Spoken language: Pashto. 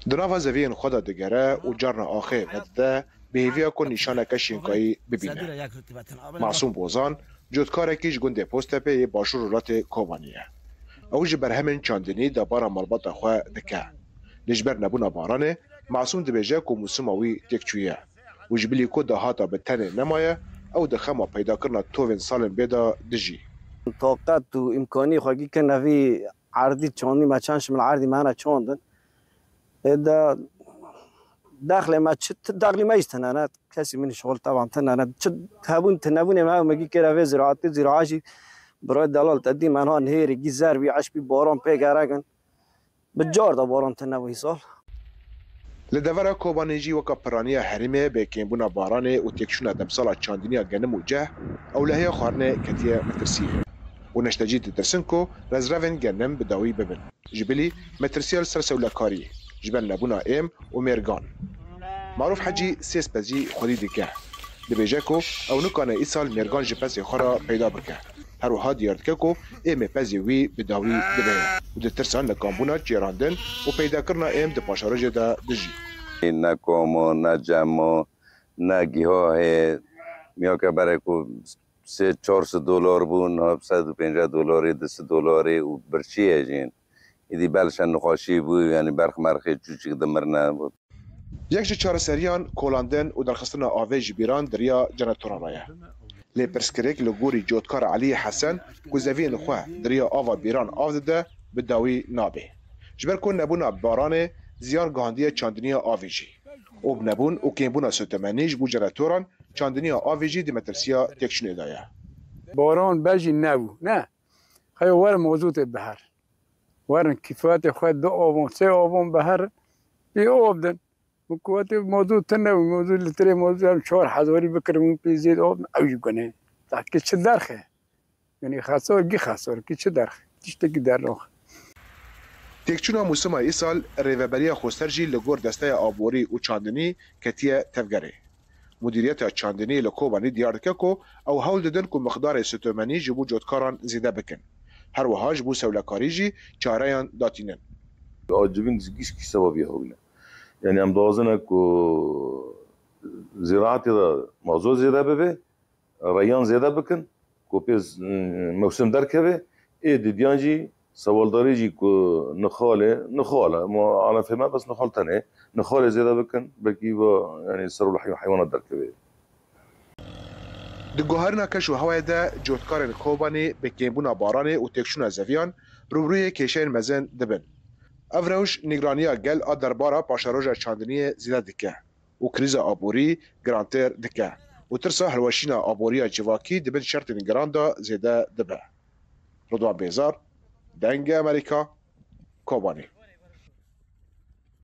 دناوا زوین خدا دگره و جرنا آخه ندده بهیویا کن نشانه کشینکایی ببینه. معصوم بوزان جودکاره کیش گنده پوسته پی باشور رات کوبانیه. اوج بر همین چاندنی دا بارا مالبات خواه دکه. لجبر نبونا بارانه معصوم دبیجه که موسوماوی تکچویه. وجبلی که دا هاتا به تنه نمایه او دخما پیدا کرنا توین سالن بیدا دجی. طاقت و امکانی خواهی که نوی عردی چاندی ما چانش من عردی مانا چاندن. دا داخل ما چه داخل ما استنانه کسی من شغل طبعا تنانه چه تنبون ما مگی که روی زراعتی برای دلال تدی منها نهری گیزر بی عشبی باران پیگرگن بجار دا باران تنبوی سال. لدورا کوبانیجی وکا پرانیا حریمه به کمبونا بارانه و تکشونا دمسالا چاندنیا گنم و جه او لحیا خارنه کتیه مترسیه. و نشتجید درسنکو رزرفن گنم بداوی ببن. جبلی مترسیال سرسولکاری. جبن نبونا ام و مرگان. معروف حجی سیس بزی خودی دیگه. دبیجه کو او نکانه ای سال مرگان جپسی خورا پیدا بکه. هر وها دیارد که کو ام پزی وی بداوی دبیه. و دترسان لکامبونا جیراندن و پیدا کرنا ام دپاشارج دا دجی. نه کامو نه جمع نه گیاه میا که برای کو $400 بون $750 $200 و برچیه جین. ایدی بلشن نخاشی بود یعنی برخ مرخی چوچی دمرنه بود. یکش چهار سریان کولاندن و درخستن آویج بیران دریا جنتورانایه. لی پرسکریک لگوری جودکار علی حسن گزوین خواه دریا آوا بیران آوده به داوی نابه. جبر کن نبونا بارانه زیان گاندی چاندنیا آویجی. او بنبون و کمبونا ستمنیج بو جنتوران چاندنیا آویجی دیمترسیا تکشنه دایه. باران بجی نبو نه. خیلی ور موضوع بهر. ورن کفایت خود 2 آبان 3 آبان بهر بی آب دن. مكواتي موضوع تنوي موضوع اللي تري موضوع شهر حضوري بكرمون في زيد أو أوجب كناه تحكي شو درخه يعني خاصور جي خاصور كي شو درخه تشتكي درخه تکچونا موسم ای سال ریوبریا خوسترجی لگور دسته آبوری و چاندنی کتیه تفگره. مدیریت چاندنی لکوبانی دیار که او حول دادن که مقدار ستومنی جبو جودکاران زیده بکن. هر وهاج بو سولکاری جی چارهان داتینن. عجبين زكيش كي سبب يهوله. يعني ام دوازنه كو زراعتي دا موضوع زياده ببه ريان زياده بكن كو بيز موسم دركبه اي ديانجي سوالداري جي كو نخاله ما على فهمه بس نخال تاني نخاله زياده بكن بكي يعني سروا الحيوانات دركبه دگوهرنا کشو هوای ده جودکارن کوبانی به کمبونا بارانه و تکشون زویان روبروی کشین مزن دبن. افروش نگرانیا گل دربارا پاشاروژا چاندنی زیده دکه و کریز آبوری گرانتر دکه و ترسا هلوشینا آبوریا جواکی دبن شرط نگران دا زیده دبه. رضوان بیزار دنگ امریکا کوبانی